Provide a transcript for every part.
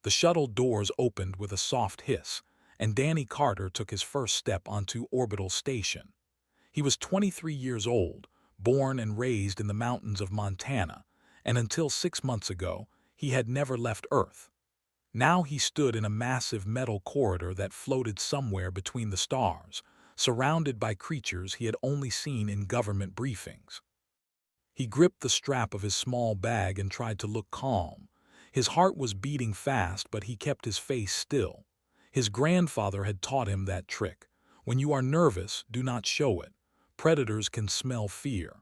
The shuttle doors opened with a soft hiss, and Danny Carter took his first step onto orbital station. He was 23 years old, born and raised in the mountains of Montana, and until 6 months ago, he had never left Earth. Now he stood in a massive metal corridor that floated somewhere between the stars, surrounded by creatures he had only seen in government briefings. He gripped the strap of his small bag and tried to look calm. His heart was beating fast, but he kept his face still. His grandfather had taught him that trick. When you are nervous, do not show it. Predators can smell fear.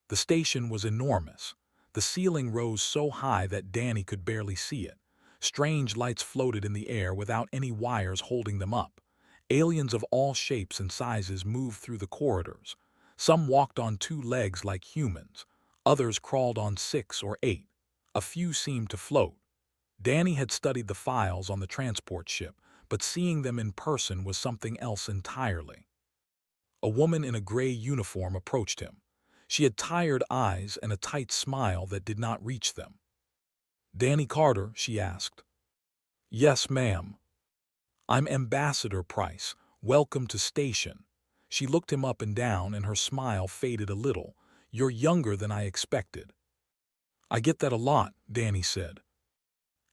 The station was enormous. The ceiling rose so high that Danny could barely see it. Strange lights floated in the air without any wires holding them up. Aliens of all shapes and sizes moved through the corridors. Some walked on 2 legs like humans. Others crawled on 6 or 8. A few seemed to float. Danny had studied the files on the transport ship, but seeing them in person was something else entirely. A woman in a gray uniform approached him. She had tired eyes and a tight smile that did not reach them. "Danny Carter?" she asked. "Yes, ma'am." "I'm Ambassador Price. Welcome to station." She looked him up and down, and her smile faded a little. "You're younger than I expected." "I get that a lot," Danny said.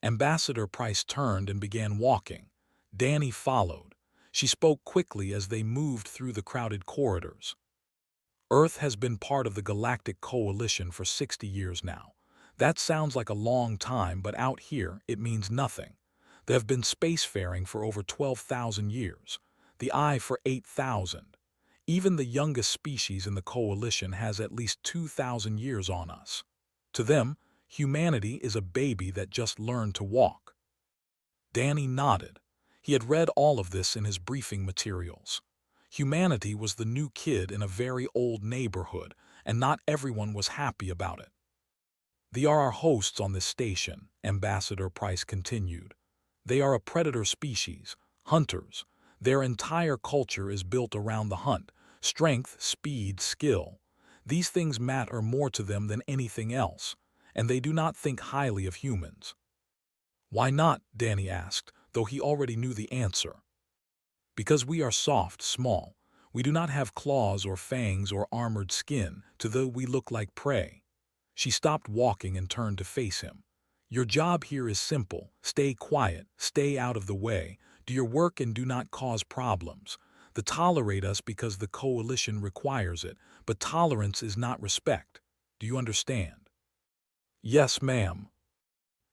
Ambassador Price turned and began walking. Danny followed. She spoke quickly as they moved through the crowded corridors. "Earth has been part of the Galactic Coalition for 60 years now. That sounds like a long time, but out here it means nothing. They have been spacefaring for over 12,000 years. The Eye for 8,000. Even the youngest species in the Coalition has at least 2,000 years on us. To them, humanity is a baby that just learned to walk." Danny nodded. He had read all of this in his briefing materials. Humanity was the new kid in a very old neighborhood, and not everyone was happy about it. "They are our hosts on this station," Ambassador Price continued. "They are a predator species, hunters. Their entire culture is built around the hunt: strength, speed, skill. These things matter more to them than anything else, and they do not think highly of humans." "Why not?" Danny asked, though he already knew the answer. "Because we are soft, small. We do not have claws or fangs or armored skin, though we look like prey." She stopped walking and turned to face him. "Your job here is simple. Stay quiet, stay out of the way, do your work and do not cause problems. They tolerate us because the Coalition requires it, but tolerance is not respect. Do you understand?" "Yes, ma'am."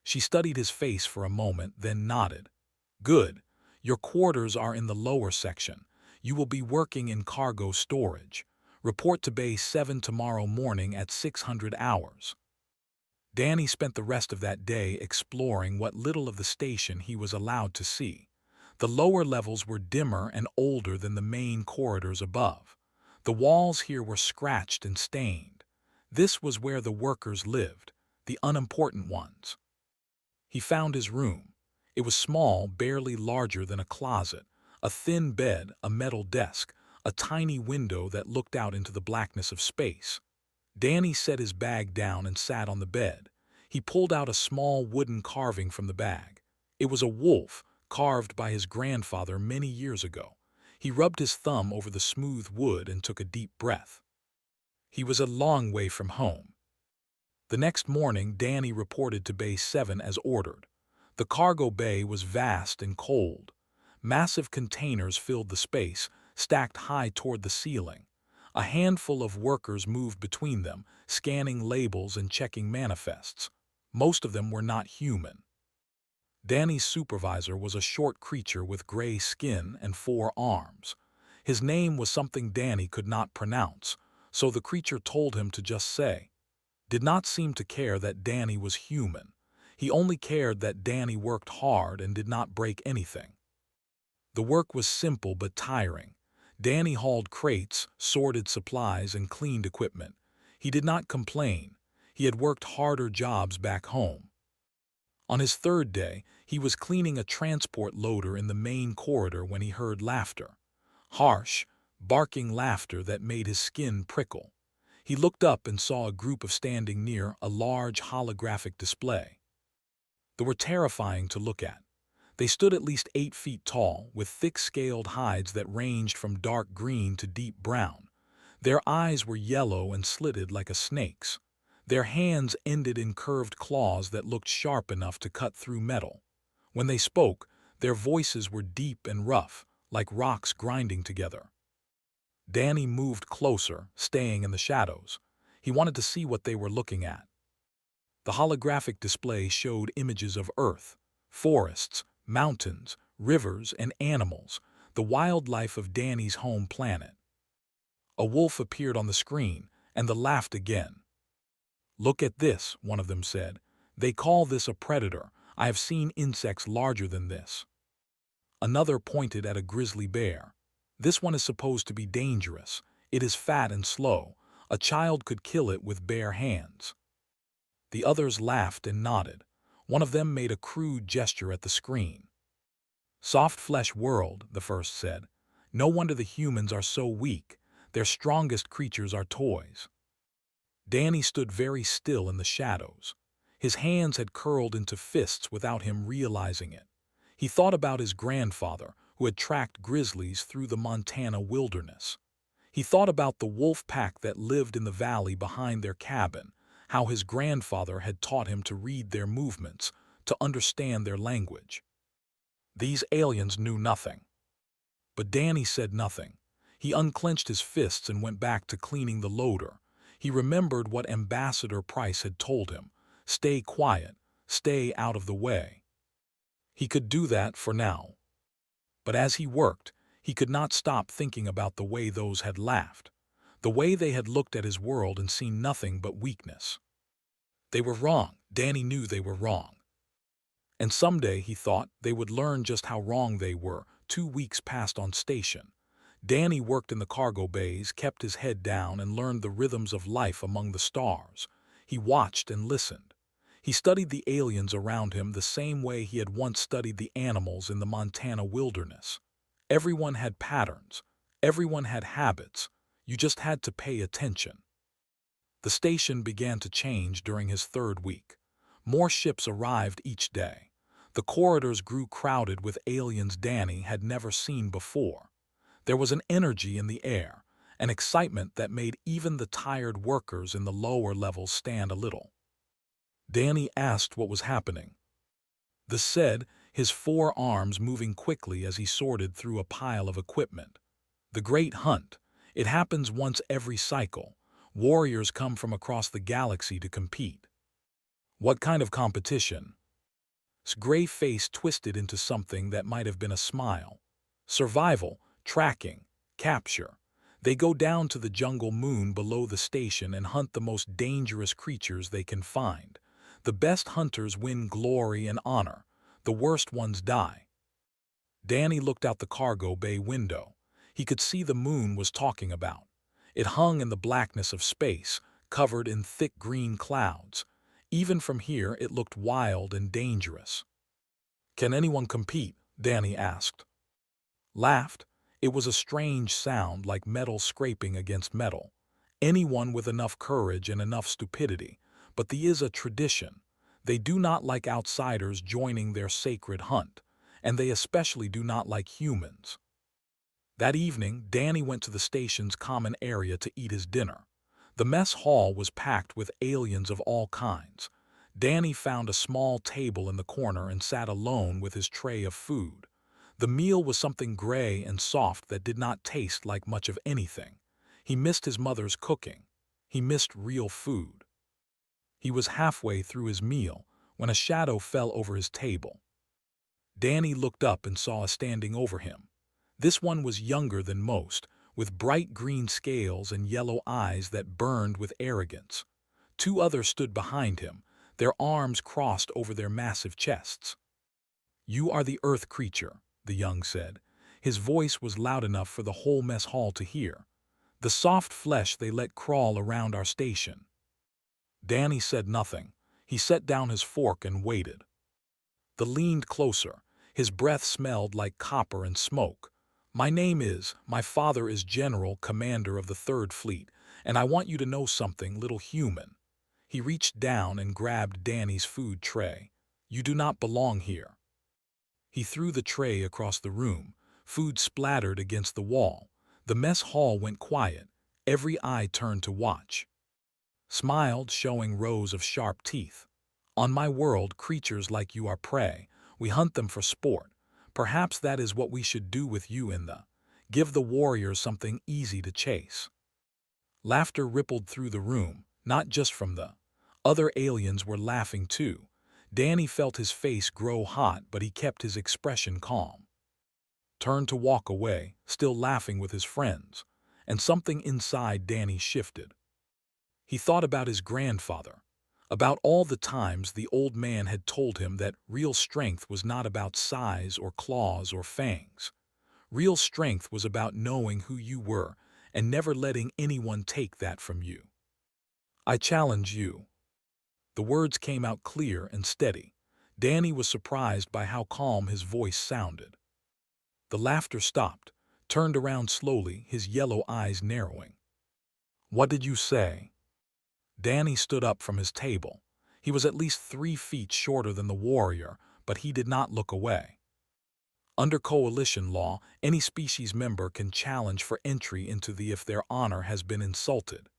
She studied his face for a moment, then nodded. "Good. Your quarters are in the lower section. You will be working in cargo storage. Report to Bay 7 tomorrow morning at 600 hours. Danny spent the rest of that day exploring what little of the station he was allowed to see. The lower levels were dimmer and older than the main corridors above. The walls here were scratched and stained. This was where the workers lived, the unimportant ones. He found his room. It was small, barely larger than a closet. A thin bed, a metal desk, a tiny window that looked out into the blackness of space. Danny set his bag down and sat on the bed. He pulled out a small wooden carving from the bag. It was a wolf, carved by his grandfather many years ago. He rubbed his thumb over the smooth wood and took a deep breath. He was a long way from home. The next morning, Danny reported to Bay 7 as ordered. The cargo bay was vast and cold. Massive containers filled the space, stacked high toward the ceiling. A handful of workers moved between them, scanning labels and checking manifests. Most of them were not human. Danny's supervisor was a short creature with gray skin and 4 arms. His name was something Danny could not pronounce, so the creature told him to just say. Did not seem to care that Danny was human. He only cared that Danny worked hard and did not break anything. The work was simple but tiring. Danny hauled crates, sorted supplies, and cleaned equipment. He did not complain. He had worked harder jobs back home. On his 3rd day, he was cleaning a transport loader in the main corridor when he heard laughter. Harsh, barking laughter that made his skin prickle. He looked up and saw a group standing near a large holographic display. They were terrifying to look at. They stood at least 8 feet tall, with thick-scaled hides that ranged from dark green to deep brown. Their eyes were yellow and slitted like a snake's. Their hands ended in curved claws that looked sharp enough to cut through metal. When they spoke, their voices were deep and rough, like rocks grinding together. Danny moved closer, staying in the shadows. He wanted to see what they were looking at. The holographic display showed images of Earth, forests, mountains, rivers, and animals, the wildlife of Danny's home planet. A wolf appeared on the screen, and they laughed again. "Look at this," one of them said. "They call this a predator. I have seen insects larger than this." Another pointed at a grizzly bear. "This one is supposed to be dangerous. It is fat and slow. A child could kill it with bare hands." The others laughed and nodded. One of them made a crude gesture at the screen. "Soft flesh world," the first said. "No wonder the humans are so weak. Their strongest creatures are toys." Danny stood very still in the shadows. His hands had curled into fists without him realizing it. He thought about his grandfather, who had tracked grizzlies through the Montana wilderness. He thought about the wolf pack that lived in the valley behind their cabin, how his grandfather had taught him to read their movements, to understand their language. These aliens knew nothing. But Danny said nothing. He unclenched his fists and went back to cleaning the loader. He remembered what Ambassador Price had told him: "Stay quiet, stay out of the way." He could do that for now. But as he worked, he could not stop thinking about the way those had laughed, the way they had looked at his world and seen nothing but weakness. They were wrong. Danny knew they were wrong. And someday, he thought, they would learn just how wrong they were. 2 weeks passed on station. Danny worked in the cargo bays, kept his head down, and learned the rhythms of life among the stars. He watched and listened. He studied the aliens around him the same way he had once studied the animals in the Montana wilderness. Everyone had patterns. Everyone had habits. You just had to pay attention. The station began to change during his 3rd week. More ships arrived each day. The corridors grew crowded with aliens Danny had never seen before. There was an energy in the air, an excitement that made even the tired workers in the lower levels stand a little. Danny asked what was happening. The said, his 4 arms moving quickly as he sorted through a pile of equipment. "The Great Hunt. It happens once every cycle. Warriors come from across the galaxy to compete." "What kind of competition?" His gray face twisted into something that might have been a smile. "Survival, tracking, capture. They go down to the jungle moon below the station and hunt the most dangerous creatures they can find. The best hunters win glory and honor. The worst ones die." Danny looked out the cargo bay window. He could see the moon was talking about. It hung in the blackness of space, covered in thick green clouds. Even from here, it looked wild and dangerous. "Can anyone compete?" Danny asked. Laughed. It was a strange sound, like metal scraping against metal. "Anyone with enough courage and enough stupidity. But there is a tradition. They do not like outsiders joining their sacred hunt, and they especially do not like humans." That evening, Danny went to the station's common area to eat his dinner. The mess hall was packed with aliens of all kinds. Danny found a small table in the corner and sat alone with his tray of food. The meal was something gray and soft that did not taste like much of anything. He missed his mother's cooking. He missed real food. He was halfway through his meal when a shadow fell over his table. Danny looked up and saw a standing over him. This one was younger than most, with bright green scales and yellow eyes that burned with arrogance. 2 others stood behind him, their arms crossed over their massive chests. "You are the Earth creature," the young said. His voice was loud enough for the whole mess hall to hear. "The soft flesh they let crawl around our station." Danny said nothing. He set down his fork and waited. The leaned closer. His breath smelled like copper and smoke. My father is General Commander of the 3rd Fleet, and I want you to know something, little human." He reached down and grabbed Danny's food tray. You do not belong here." He threw the tray across the room. Food splattered against the wall. The mess hall went quiet. Every eye turned to watch. Smiled, showing rows of sharp teeth. "On my world, creatures like you are prey. We hunt them for sport. Perhaps that is what we should do with you in the. Give the warriors something easy to chase." Laughter rippled through the room, not just from the. Other aliens were laughing too. Danny felt his face grow hot, but he kept his expression calm. Turned to walk away, still laughing with his friends, and something inside Danny shifted. He thought about his grandfather, about all the times the old man had told him that real strength was not about size or claws or fangs. Real strength was about knowing who you were and never letting anyone take that from you. "I challenge you." The words came out clear and steady. Danny was surprised by how calm his voice sounded. The laughter stopped, turned around slowly, his yellow eyes narrowing. "What did you say?" Danny stood up from his table. He was at least 3 feet shorter than the warrior, but he did not look away. Under coalition law, any species member can challenge for entry into the if their honor has been insulted.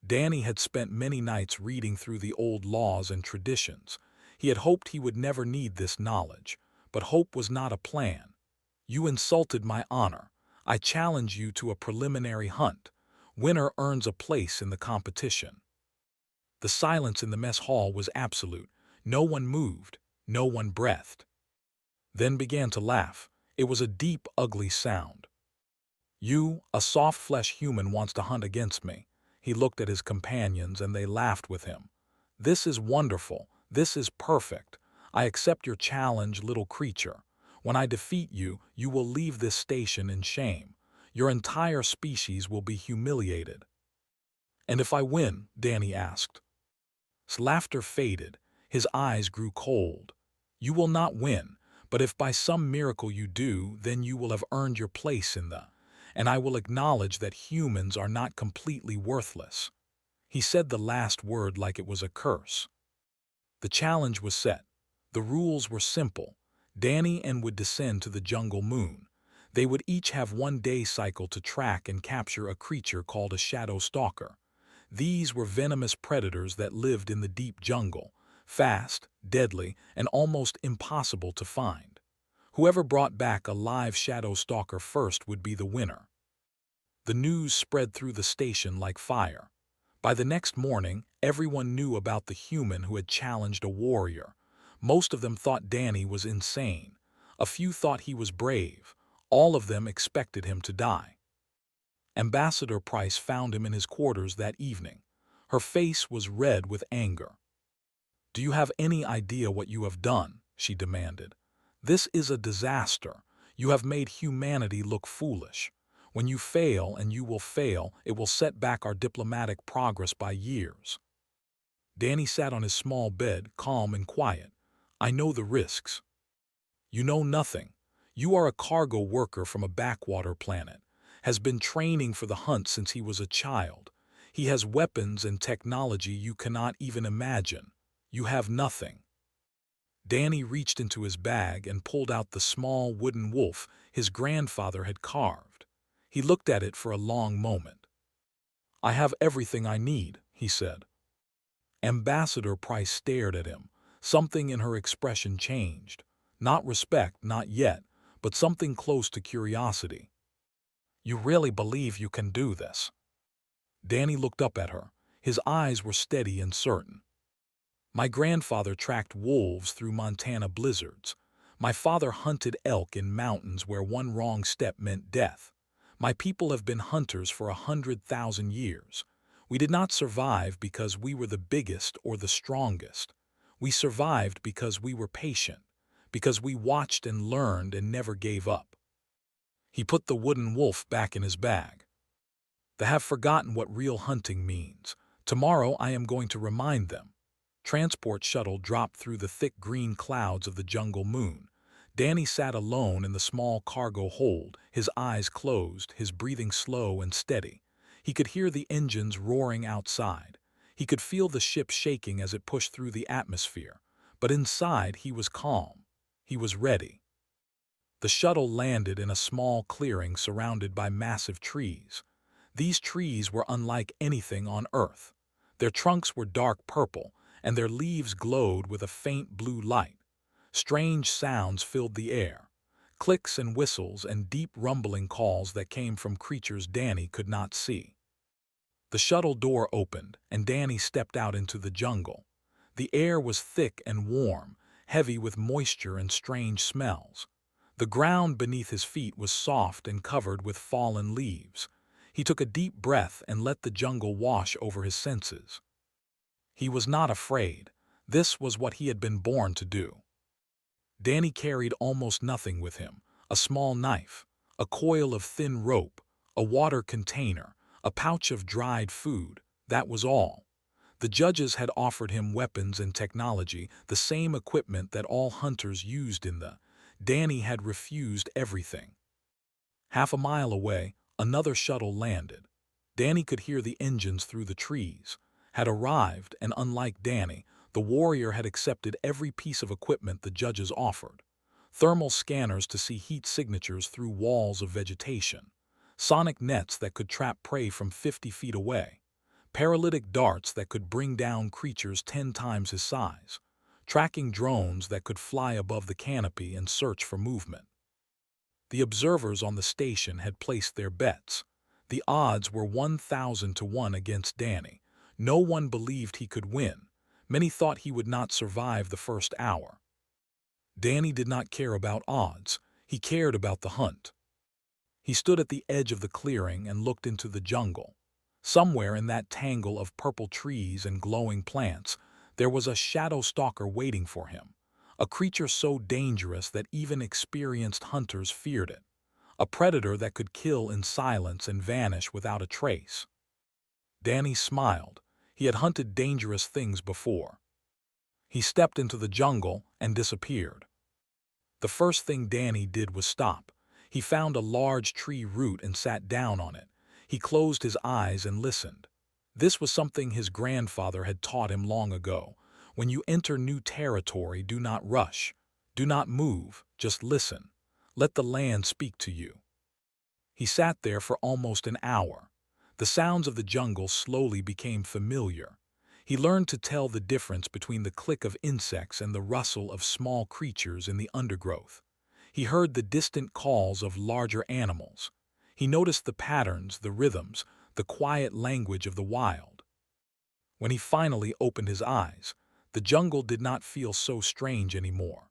Danny had spent many nights reading through the old laws and traditions. He had hoped he would never need this knowledge, but hope was not a plan. "You insulted my honor. I challenge you to a preliminary hunt. Winner earns a place in the competition." The silence in the mess hall was absolute. No one moved, no one breathed. Then began to laugh. It was a deep, ugly sound. "You, a soft-flesh human, wants to hunt against me." He looked at his companions and they laughed with him. "This is wonderful. This is perfect. I accept your challenge, little creature. When I defeat you, you will leave this station in shame. Your entire species will be humiliated." "And if I win?" Danny asked. His laughter faded. His eyes grew cold. "You will not win, but if by some miracle you do, then you will have earned your place in the. And I will acknowledge that humans are not completely worthless." He said the last word like it was a curse. The challenge was set. The rules were simple. Danny and would descend to the jungle moon. They would each have 1-day cycle to track and capture a creature called a shadow stalker. These were venomous predators that lived in the deep jungle, fast, deadly, and almost impossible to find. Whoever brought back a live shadow stalker first would be the winner. The news spread through the station like fire. By the next morning, everyone knew about the human who had challenged a warrior. Most of them thought Danny was insane. A few thought he was brave. All of them expected him to die. Ambassador Price found him in his quarters that evening. Her face was red with anger. "Do you have any idea what you have done?" she demanded. "This is a disaster. You have made humanity look foolish. When you fail, and you will fail, it will set back our diplomatic progress by years." Danny sat on his small bed, calm and quiet. "I know the risks." "You know nothing. You are a cargo worker from a backwater planet. Has been training for the hunt since he was a child. He has weapons and technology you cannot even imagine. You have nothing." Danny reached into his bag and pulled out the small wooden wolf his grandfather had carved. He looked at it for a long moment. "I have everything I need," he said. Ambassador Price stared at him. Something in her expression changed. Not respect, not yet, but something close to curiosity. "You really believe you can do this?" Danny looked up at her. His eyes were steady and certain. "My grandfather tracked wolves through Montana blizzards. My father hunted elk in mountains where one wrong step meant death. My people have been hunters for 100,000 years. We did not survive because we were the biggest or the strongest. We survived because we were patient, because we watched and learned and never gave up." He put the wooden wolf back in his bag. "They have forgotten what real hunting means. Tomorrow I am going to remind them." Transport shuttle dropped through the thick green clouds of the jungle moon. Danny sat alone in the small cargo hold, his eyes closed, his breathing slow and steady. He could hear the engines roaring outside. He could feel the ship shaking as it pushed through the atmosphere. But inside he was calm. He was ready. The shuttle landed in a small clearing surrounded by massive trees. These trees were unlike anything on Earth. Their trunks were dark purple, and their leaves glowed with a faint blue light. Strange sounds filled the air, clicks and whistles and deep rumbling calls that came from creatures Danny could not see. The shuttle door opened, and Danny stepped out into the jungle. The air was thick and warm, heavy with moisture and strange smells. The ground beneath his feet was soft and covered with fallen leaves. He took a deep breath and let the jungle wash over his senses. He was not afraid. This was what he had been born to do. Danny carried almost nothing with him: a small knife, a coil of thin rope, a water container, a pouch of dried food. That was all. The judges had offered him weapons and technology, the same equipment that all hunters used in the. Danny had refused everything. Half a mile away, another shuttle landed. Danny could hear the engines through the trees. Had arrived, and unlike Danny, the warrior had accepted every piece of equipment the judges offered. Thermal scanners to see heat signatures through walls of vegetation. Sonic nets that could trap prey from 50 feet away. Paralytic darts that could bring down creatures 10 times his size. Tracking drones that could fly above the canopy and search for movement. The observers on the station had placed their bets. The odds were 1,000 to 1 against Danny. No one believed he could win. Many thought he would not survive the first hour. Danny did not care about odds. He cared about the hunt. He stood at the edge of the clearing and looked into the jungle. Somewhere in that tangle of purple trees and glowing plants, there was a shadow stalker waiting for him. A creature so dangerous that even experienced hunters feared it. A predator that could kill in silence and vanish without a trace. Danny smiled. He had hunted dangerous things before. He stepped into the jungle and disappeared. The first thing Danny did was stop. He found a large tree root and sat down on it. He closed his eyes and listened. This was something his grandfather had taught him long ago. When you enter new territory, do not rush. Do not move, just listen. Let the land speak to you. He sat there for almost an hour. The sounds of the jungle slowly became familiar. He learned to tell the difference between the click of insects and the rustle of small creatures in the undergrowth. He heard the distant calls of larger animals. He noticed the patterns, the rhythms, the quiet language of the wild. When he finally opened his eyes, the jungle did not feel so strange anymore.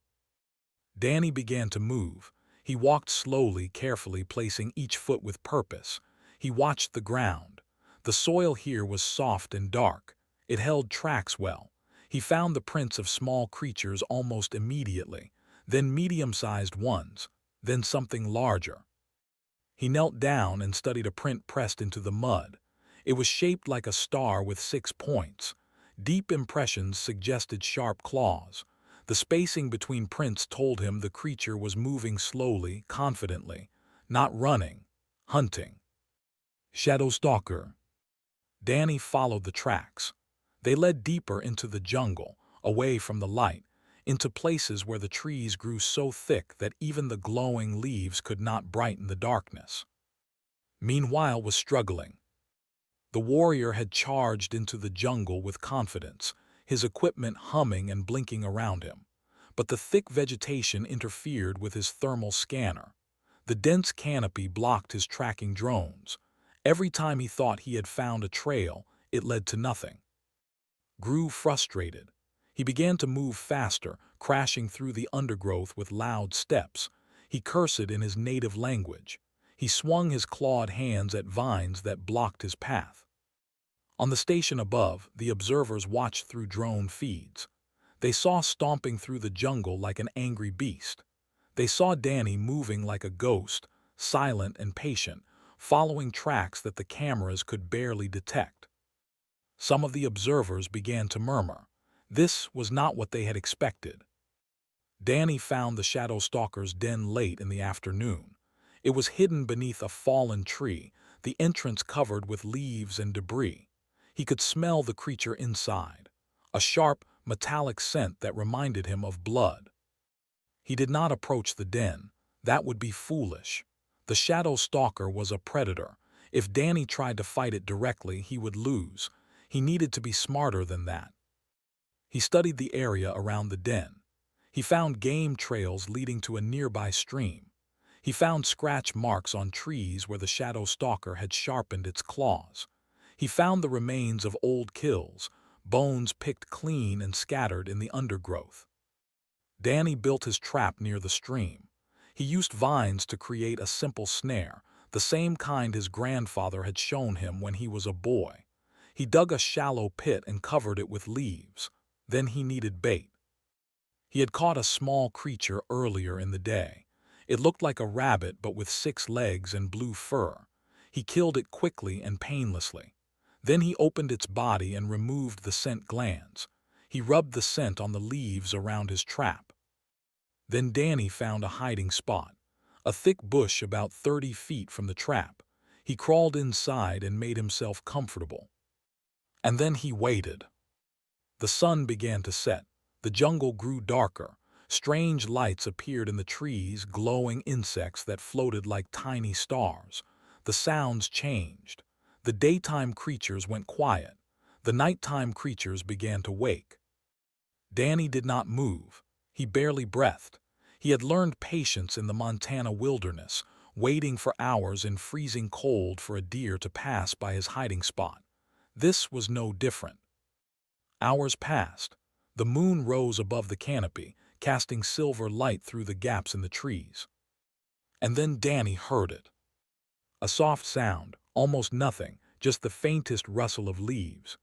Danny began to move. He walked slowly, carefully, placing each foot with purpose. He watched the ground. The soil here was soft and dark. It held tracks well. He found the prints of small creatures almost immediately, then medium-sized ones, then something larger. He knelt down and studied a print pressed into the mud. It was shaped like a star with 6 points. Deep impressions suggested sharp claws. The spacing between prints told him the creature was moving slowly, confidently, not running, hunting. Shadow Stalker. Danny followed the tracks. They led deeper into the jungle, away from the light, into places where the trees grew so thick that even the glowing leaves could not brighten the darkness. Meanwhile was struggling. The warrior had charged into the jungle with confidence, his equipment humming and blinking around him. But the thick vegetation interfered with his thermal scanner. The dense canopy blocked his tracking drones. Every time he thought he had found a trail, it led to nothing. Grew frustrated. He began to move faster, crashing through the undergrowth with loud steps. He cursed in his native language. He swung his clawed hands at vines that blocked his path. On the station above, the observers watched through drone feeds. They saw stomping through the jungle like an angry beast. They saw Danny moving like a ghost, silent and patient, following tracks that the cameras could barely detect. Some of the observers began to murmur. This was not what they had expected. Danny found the Shadow Stalker's den late in the afternoon. It was hidden beneath a fallen tree, the entrance covered with leaves and debris. He could smell the creature inside. A sharp, metallic scent that reminded him of blood. He did not approach the den. That would be foolish. The shadow stalker was a predator. If Danny tried to fight it directly, he would lose. He needed to be smarter than that. He studied the area around the den. He found game trails leading to a nearby stream. He found scratch marks on trees where the shadow stalker had sharpened its claws. He found the remains of old kills, bones picked clean and scattered in the undergrowth. Danny built his trap near the stream. He used vines to create a simple snare, the same kind his grandfather had shown him when he was a boy. He dug a shallow pit and covered it with leaves. Then he needed bait. He had caught a small creature earlier in the day. It looked like a rabbit but with 6 legs and blue fur. He killed it quickly and painlessly. Then he opened its body and removed the scent glands. He rubbed the scent on the leaves around his trap. Then Danny found a hiding spot, a thick bush about 30 feet from the trap. He crawled inside and made himself comfortable. And then he waited. The sun began to set. The jungle grew darker. Strange lights appeared in the trees, glowing insects that floated like tiny stars. The sounds changed. The daytime creatures went quiet. The nighttime creatures began to wake. Danny did not move. He barely breathed. He had learned patience in the Montana wilderness, waiting for hours in freezing cold for a deer to pass by his hiding spot. This was no different. Hours passed. The moon rose above the canopy, casting silver light through the gaps in the trees. And then Danny heard it. A soft sound, almost nothing, just the faintest rustle of leaves.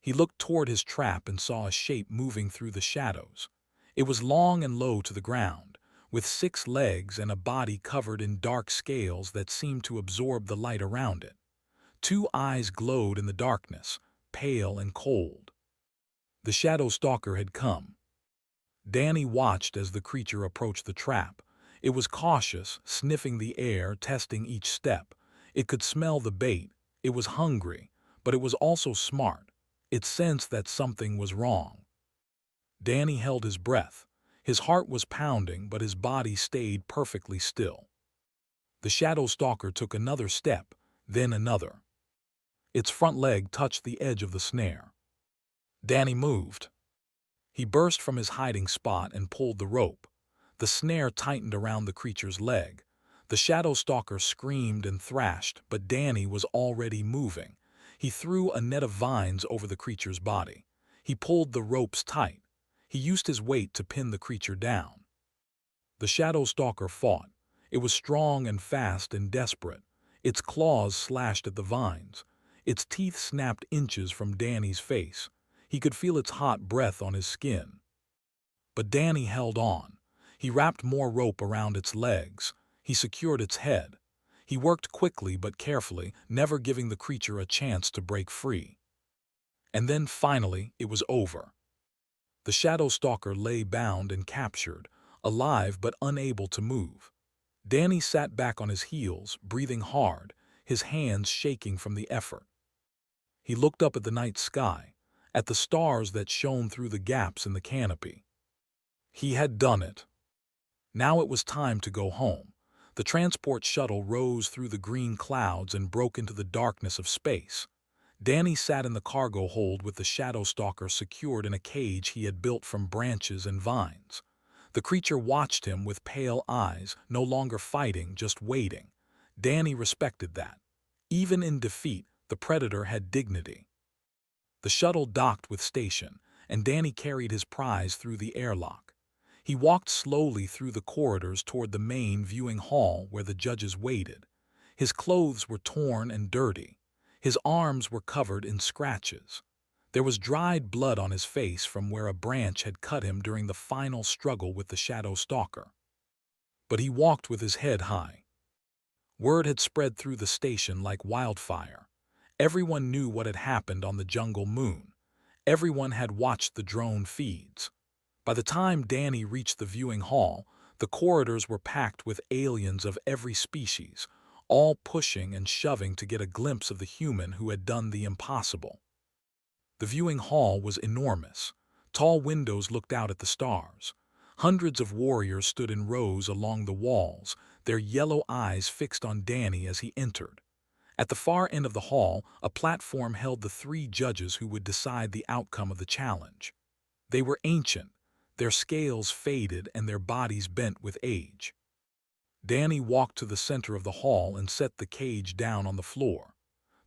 He looked toward his trap and saw a shape moving through the shadows. It was long and low to the ground, with 6 legs and a body covered in dark scales that seemed to absorb the light around it. 2 eyes glowed in the darkness, pale and cold. The shadow stalker had come. Danny watched as the creature approached the trap. It was cautious, sniffing the air, testing each step. It could smell the bait. It was hungry, but it was also smart. It sensed that something was wrong. Danny held his breath. His heart was pounding, but his body stayed perfectly still. The shadow stalker took another step, then another. Its front leg touched the edge of the snare. Danny moved. He burst from his hiding spot and pulled the rope. The snare tightened around the creature's leg. The shadow stalker screamed and thrashed, but Danny was already moving. He threw a net of vines over the creature's body. He pulled the ropes tight. He used his weight to pin the creature down. The shadow stalker fought. It was strong and fast and desperate. Its claws slashed at the vines. Its teeth snapped inches from Danny's face. He could feel its hot breath on his skin. But Danny held on. He wrapped more rope around its legs. He secured its head. He worked quickly but carefully, never giving the creature a chance to break free. And then finally, it was over. The shadow stalker lay bound and captured, alive but unable to move. Danny sat back on his heels, breathing hard, his hands shaking from the effort. He looked up at the night sky, at the stars that shone through the gaps in the canopy. He had done it. Now it was time to go home. The transport shuttle rose through the green clouds and broke into the darkness of space. Danny sat in the cargo hold with the shadow stalker secured in a cage he had built from branches and vines. The creature watched him with pale eyes, no longer fighting, just waiting. Danny respected that. Even in defeat, the predator had dignity. The shuttle docked with station, and Danny carried his prize through the airlock. He walked slowly through the corridors toward the main viewing hall where the judges waited. His clothes were torn and dirty. His arms were covered in scratches. There was dried blood on his face from where a branch had cut him during the final struggle with the shadow stalker. But he walked with his head high. Word had spread through the station like wildfire. Everyone knew what had happened on the jungle moon. Everyone had watched the drone feeds. By the time Danny reached the viewing hall, the corridors were packed with aliens of every species, all pushing and shoving to get a glimpse of the human who had done the impossible. The viewing hall was enormous. Tall windows looked out at the stars. Hundreds of warriors stood in rows along the walls, their yellow eyes fixed on Danny as he entered. At the far end of the hall, a platform held the three judges who would decide the outcome of the challenge. They were ancient, their scales faded and their bodies bent with age. Danny walked to the center of the hall and set the cage down on the floor.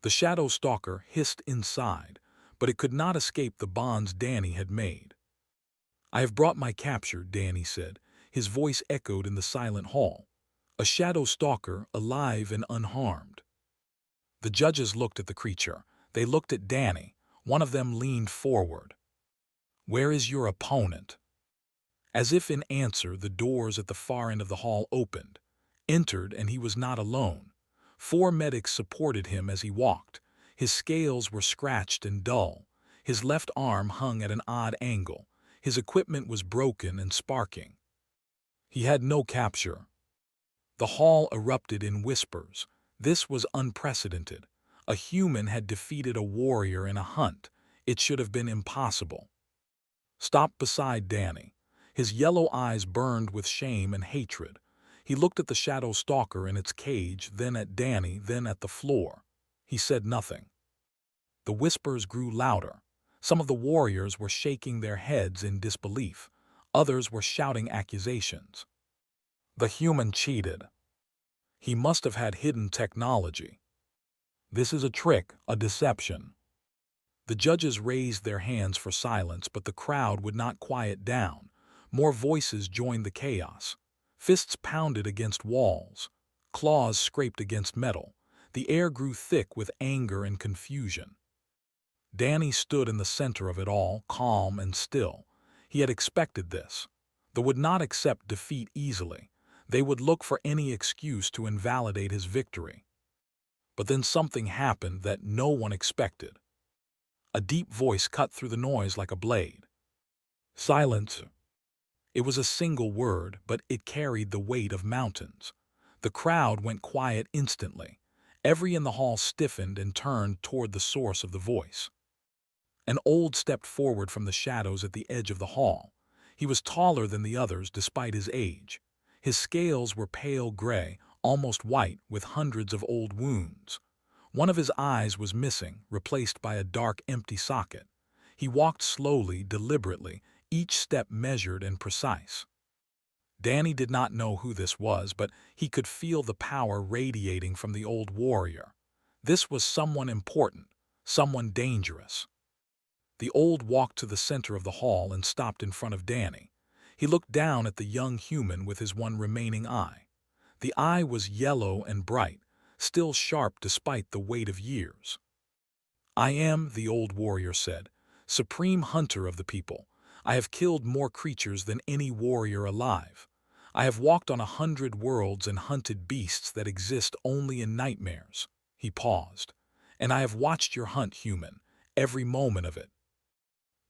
The shadow stalker hissed inside, but it could not escape the bonds Danny had made. "I have brought my capture," Danny said. His voice echoed in the silent hall. "A shadow stalker, alive and unharmed." The judges looked at the creature. They looked at Danny. One of them leaned forward. "Where is your opponent?" As if in answer, the doors at the far end of the hall opened. Entered, and he was not alone. 4 medics supported him as he walked. His scales were scratched and dull. His left arm hung at an odd angle. His equipment was broken and sparking. He had no capture. The hall erupted in whispers. This was unprecedented. A human had defeated a warrior in a hunt. It should have been impossible. Stopped beside Danny. His yellow eyes burned with shame and hatred. He looked at the shadow stalker in its cage, then at Danny, then at the floor. He said nothing. The whispers grew louder. Some of the warriors were shaking their heads in disbelief. Others were shouting accusations. The human cheated. He must have had hidden technology. This is a trick, a deception. The judges raised their hands for silence, but the crowd would not quiet down. More voices joined the chaos. Fists pounded against walls. Claws scraped against metal. The air grew thick with anger and confusion. Danny stood in the center of it all, calm and still. He had expected this. They would not accept defeat easily. They would look for any excuse to invalidate his victory. But then something happened that no one expected. A deep voice cut through the noise like a blade. "Silence." It was a single word, but it carried the weight of mountains. The crowd went quiet instantly. Every in the hall stiffened and turned toward the source of the voice. An old stepped forward from the shadows at the edge of the hall. He was taller than the others despite his age. His scales were pale gray, almost white, with hundreds of old wounds. One of his eyes was missing, replaced by a dark, empty socket. He walked slowly, deliberately, each step measured and precise. Danny did not know who this was, but he could feel the power radiating from the old warrior. This was someone important, someone dangerous. The old walked to the center of the hall and stopped in front of Danny. He looked down at the young human with his one remaining eye. The eye was yellow and bright, still sharp despite the weight of years. "I am," the old warrior said, "supreme hunter of the people. I have killed more creatures than any warrior alive. I have walked on 100 worlds and hunted beasts that exist only in nightmares." He paused. "And I have watched your hunt, human, every moment of it."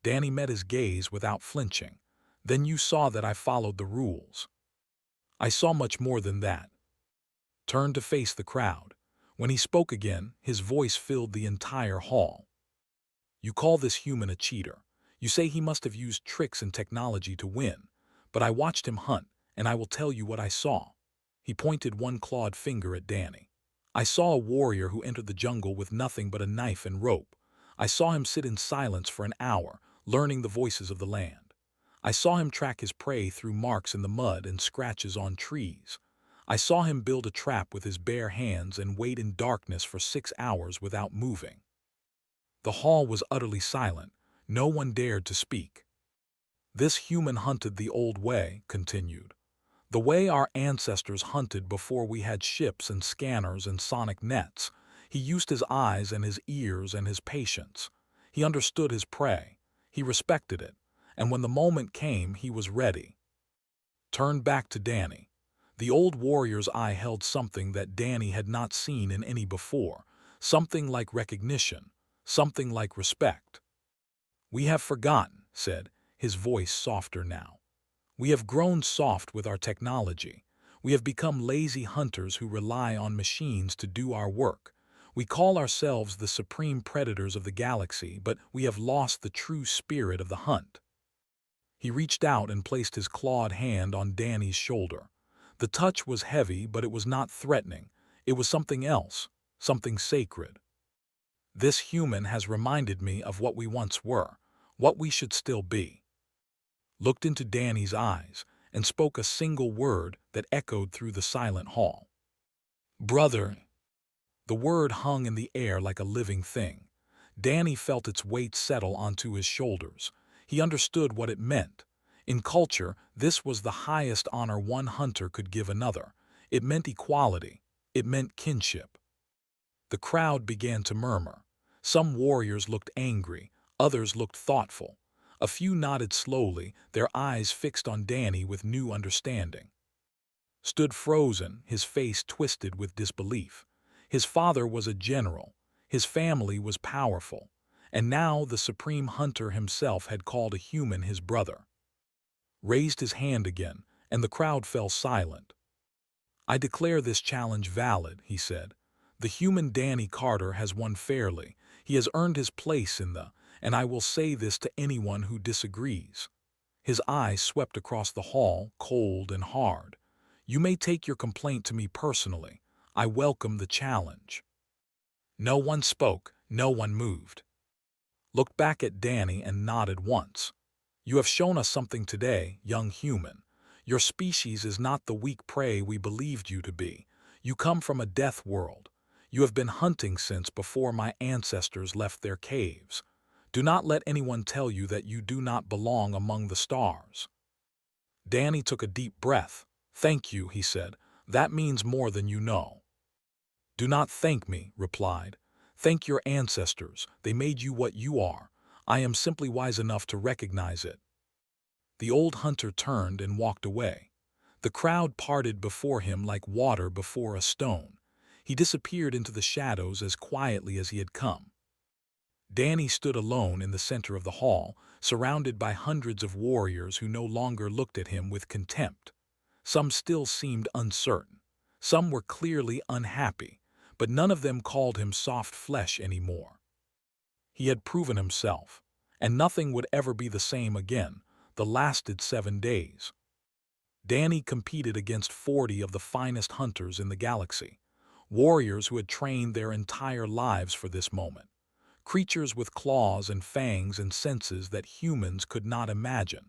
Danny met his gaze without flinching. "Then you saw that I followed the rules." "I saw much more than that." Turned to face the crowd. When he spoke again, his voice filled the entire hall. "You call this human a cheater. You say he must have used tricks and technology to win. But I watched him hunt, and I will tell you what I saw." He pointed one clawed finger at Danny. "I saw a warrior who entered the jungle with nothing but a knife and rope. I saw him sit in silence for an hour, learning the voices of the land. I saw him track his prey through marks in the mud and scratches on trees. I saw him build a trap with his bare hands and wait in darkness for 6 hours without moving." The hall was utterly silent. No one dared to speak. "This human hunted the old way," continued. "The way our ancestors hunted before we had ships and scanners and sonic nets. He used his eyes and his ears and his patience. He understood his prey. He respected it. And when the moment came, he was ready." Turned back to Danny. The old warrior's eye held something that Danny had not seen in any before. Something like recognition. Something like respect. "We have forgotten," said, his voice softer now. "We have grown soft with our technology. We have become lazy hunters who rely on machines to do our work. We call ourselves the supreme predators of the galaxy, but we have lost the true spirit of the hunt." He reached out and placed his clawed hand on Danny's shoulder. The touch was heavy, but it was not threatening. It was something else, something sacred. This human has reminded me of what we once were, what we should still be. Looked into Danny's eyes and spoke a single word that echoed through the silent hall. Brother. The word hung in the air like a living thing. Danny felt its weight settle onto his shoulders. He understood what it meant. In culture, this was the highest honor one hunter could give another. It meant equality. It meant kinship. The crowd began to murmur. Some warriors looked angry, others looked thoughtful. A few nodded slowly, their eyes fixed on Danny with new understanding. Stood frozen, his face twisted with disbelief. His father was a general. His family was powerful. And now the supreme hunter himself had called a human his brother. Raised his hand again, and the crowd fell silent. I declare this challenge valid, he said. The human Danny Carter has won fairly. He has earned his place in the, and I will say this to anyone who disagrees. His eyes swept across the hall, cold and hard. You may take your complaint to me personally. I welcome the challenge. No one spoke, no one moved. Looked back at Danny and nodded once. You have shown us something today, young human. Your species is not the weak prey we believed you to be. You come from a death world. You have been hunting since before my ancestors left their caves. Do not let anyone tell you that you do not belong among the stars. Danny took a deep breath. Thank you, he said. That means more than you know. Do not thank me, replied. Thank your ancestors. They made you what you are. I am simply wise enough to recognize it. The old hunter turned and walked away. The crowd parted before him like water before a stone. He disappeared into the shadows as quietly as he had come. Danny stood alone in the center of the hall, surrounded by hundreds of warriors who no longer looked at him with contempt. Some still seemed uncertain. Some were clearly unhappy, but none of them called him soft flesh anymore. He had proven himself, and nothing would ever be the same again. The lasted 7 days. Danny competed against 40 of the finest hunters in the galaxy, warriors who had trained their entire lives for this moment, creatures with claws and fangs and senses that humans could not imagine.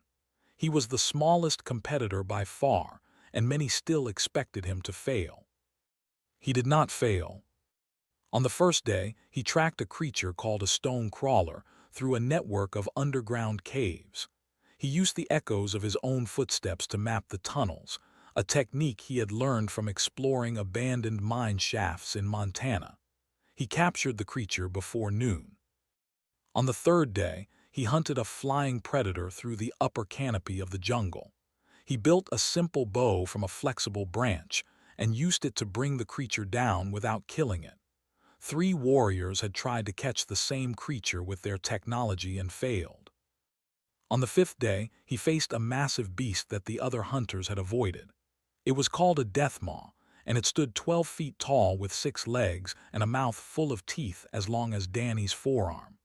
He was the smallest competitor by far, and many still expected him to fail. He did not fail. On the first day, he tracked a creature called a stone crawler through a network of underground caves. He used the echoes of his own footsteps to map the tunnels, a technique he had learned from exploring abandoned mine shafts in Montana. He captured the creature before noon. On the third day, he hunted a flying predator through the upper canopy of the jungle. He built a simple bow from a flexible branch and used it to bring the creature down without killing it. 3 warriors had tried to catch the same creature with their technology and failed. On the 5th day, he faced a massive beast that the other hunters had avoided. It was called a death maw, and it stood 12 feet tall with 6 legs and a mouth full of teeth as long as Danny's forearm.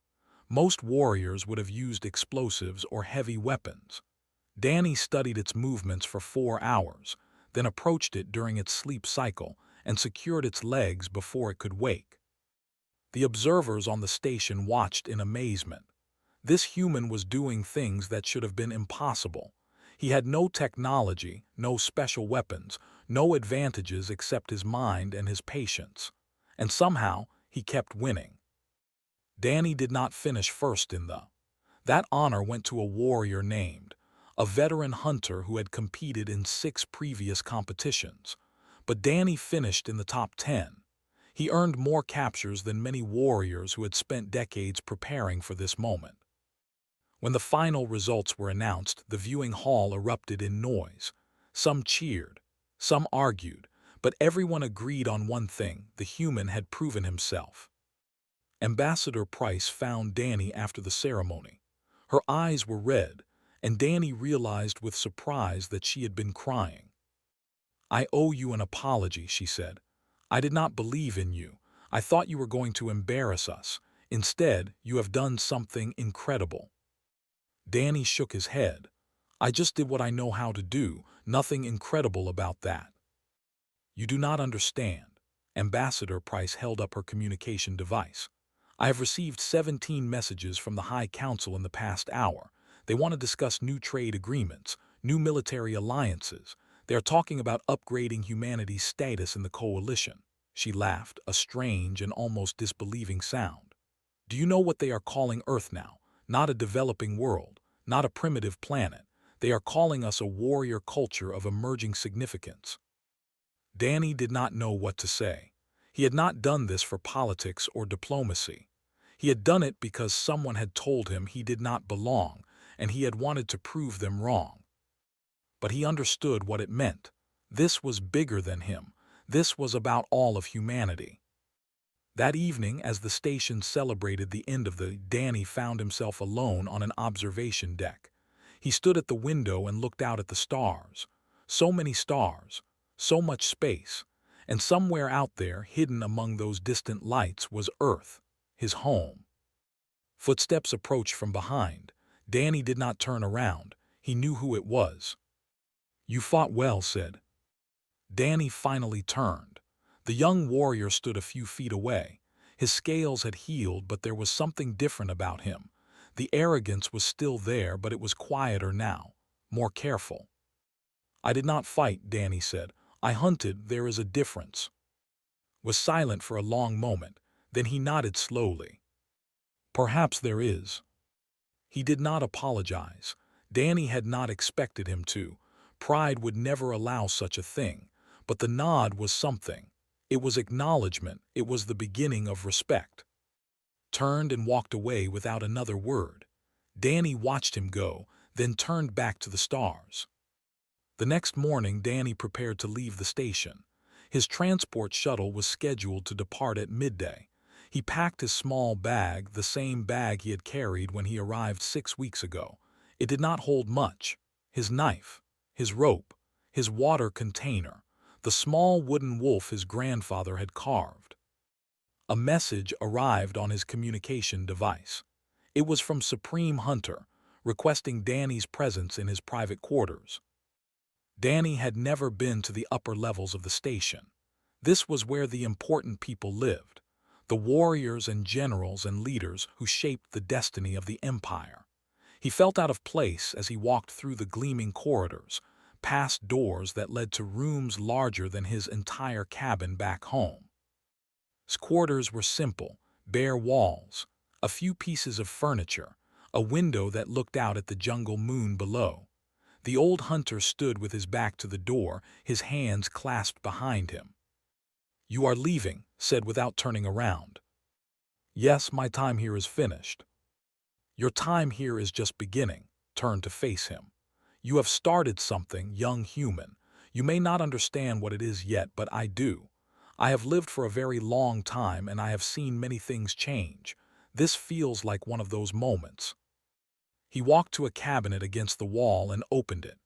Most warriors would have used explosives or heavy weapons. Danny studied its movements for 4 hours, then approached it during its sleep cycle and secured its legs before it could wake. The observers on the station watched in amazement. This human was doing things that should have been impossible. He had no technology, no special weapons, no advantages except his mind and his patience. And somehow, he kept winning. Danny did not finish first in the. That honor went to a warrior named, a veteran hunter who had competed in 6 previous competitions. But Danny finished in the top 10. He earned more captures than many warriors who had spent decades preparing for this moment. When the final results were announced, the viewing hall erupted in noise. Some cheered, some argued, but everyone agreed on one thing: the human had proven himself. Ambassador Price found Danny after the ceremony. Her eyes were red, and Danny realized with surprise that she had been crying. "I owe you an apology," she said. "I did not believe in you. I thought you were going to embarrass us. Instead, you have done something incredible." Danny shook his head. I just did what I know how to do, nothing incredible about that. You do not understand. Ambassador Price held up her communication device. I have received 17 messages from the High Council in the past hour. They want to discuss new trade agreements, new military alliances. They are talking about upgrading humanity's status in the coalition. She laughed, a strange and almost disbelieving sound. Do you know what they are calling Earth now? Not a developing world, not a primitive planet. They are calling us a warrior culture of emerging significance. Danny did not know what to say. He had not done this for politics or diplomacy. He had done it because someone had told him he did not belong, and he had wanted to prove them wrong. But he understood what it meant. This was bigger than him. This was about all of humanity. That evening, as the station celebrated the end of the, Danny found himself alone on an observation deck. He stood at the window and looked out at the stars. So many stars, so much space, and somewhere out there, hidden among those distant lights, was Earth, his home. Footsteps approached from behind. Danny did not turn around. He knew who it was. "You fought well," said. Danny finally turned. The young warrior stood a few feet away. His scales had healed, but there was something different about him. The arrogance was still there, but it was quieter now, more careful. "I did not fight," Danny said. "I hunted. There is a difference." Was silent for a long moment. Then he nodded slowly. "Perhaps there is." He did not apologize. Danny had not expected him to. Pride would never allow such a thing. But the nod was something. It was acknowledgement. It was the beginning of respect. Turned and walked away without another word. Danny watched him go, then turned back to the stars. The next morning, Danny prepared to leave the station. His transport shuttle was scheduled to depart at midday. He packed his small bag, the same bag he had carried when he arrived 6 weeks ago. It did not hold much. His knife, his rope, his water container, the small wooden wolf his grandfather had carved. A message arrived on his communication device. It was from Supreme Hunter, requesting Danny's presence in his private quarters. Danny had never been to the upper levels of the station. This was where the important people lived, the warriors and generals and leaders who shaped the destiny of the empire. He felt out of place as he walked through the gleaming corridors, past doors that led to rooms larger than his entire cabin back home. His quarters were simple, bare walls, a few pieces of furniture, a window that looked out at the jungle moon below. The old hunter stood with his back to the door, his hands clasped behind him. "You are leaving," said without turning around. "Yes, my time here is finished." "Your time here is just beginning." Turned to face him. "You have started something, young human. You may not understand what it is yet, but I do. I have lived for a very long time and I have seen many things change. This feels like one of those moments." He walked to a cabinet against the wall and opened it.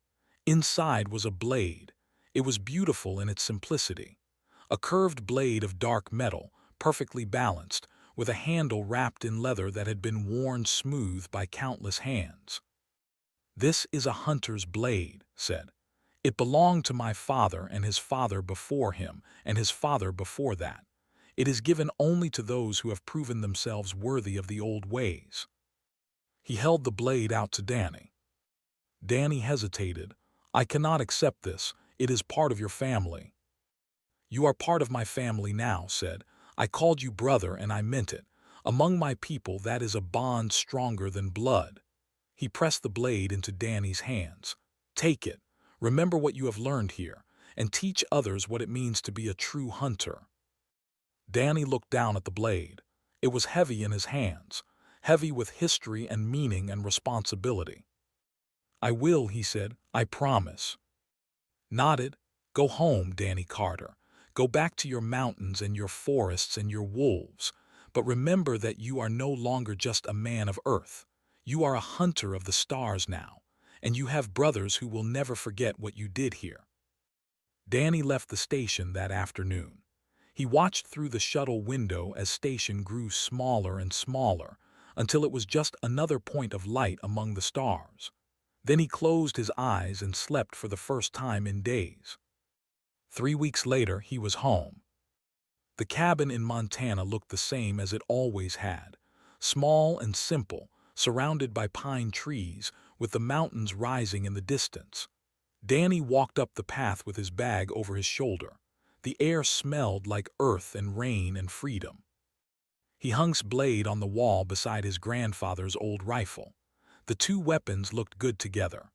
Inside was a blade. It was beautiful in its simplicity. A curved blade of dark metal, perfectly balanced, with a handle wrapped in leather that had been worn smooth by countless hands. "This is a hunter's blade," said. "It belonged to my father and his father before him and his father before that. It is given only to those who have proven themselves worthy of the old ways." He held the blade out to Danny. Danny hesitated. "I cannot accept this. It is part of your family." "You are part of my family now," said. "I called you brother and I meant it. Among my people that is a bond stronger than blood." He pressed the blade into Danny's hands. "Take it. Remember what you have learned here, and teach others what it means to be a true hunter." Danny looked down at the blade. It was heavy in his hands, heavy with history and meaning and responsibility. "I will," he said. "I promise." Nodded. "Go home, Danny Carter. Go back to your mountains and your forests and your wolves. But remember that you are no longer just a man of Earth. You are a hunter of the stars now, and you have brothers who will never forget what you did here." Danny left the station that afternoon. He watched through the shuttle window as station grew smaller and smaller, until it was just another point of light among the stars. Then he closed his eyes and slept for the first time in days. 3 weeks later, he was home. The cabin in Montana looked the same as it always had, small and simple, surrounded by pine trees, with the mountains rising in the distance. Danny walked up the path with his bag over his shoulder. The air smelled like earth and rain and freedom. He hung his blade on the wall beside his grandfather's old rifle. The two weapons looked good together.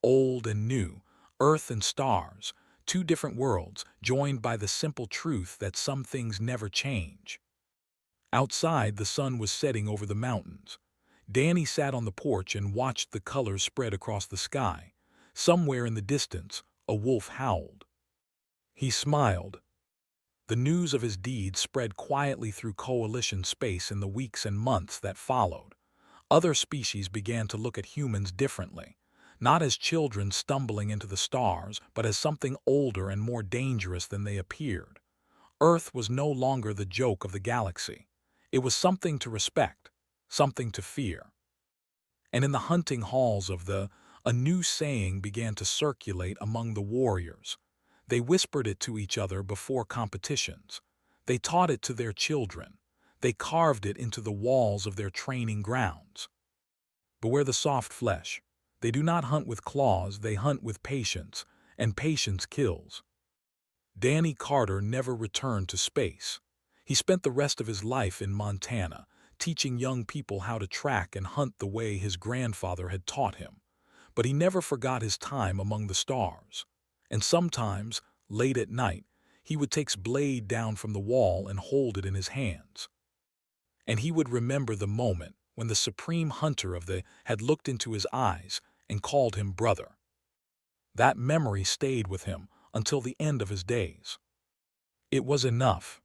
Old and new, earth and stars, two different worlds joined by the simple truth that some things never change. Outside, the sun was setting over the mountains. Danny sat on the porch and watched the colors spread across the sky. Somewhere in the distance, a wolf howled. He smiled. The news of his deeds spread quietly through coalition space in the weeks and months that followed. Other species began to look at humans differently, not as children stumbling into the stars, but as something older and more dangerous than they appeared. Earth was no longer the joke of the galaxy. It was something to respect, something to fear. And in the hunting halls of a new saying began to circulate among the warriors. They whispered it to each other before competitions. They taught it to their children. They carved it into the walls of their training grounds. Beware the soft flesh. They do not hunt with claws, they hunt with patience, and patience kills. Danny Carter never returned to space. He spent the rest of his life in Montana, teaching young people how to track and hunt the way his grandfather had taught him. But he never forgot his time among the stars. And sometimes, late at night, he would take his blade down from the wall and hold it in his hands. And he would remember the moment when the supreme hunter of had looked into his eyes and called him brother. That memory stayed with him until the end of his days. It was enough.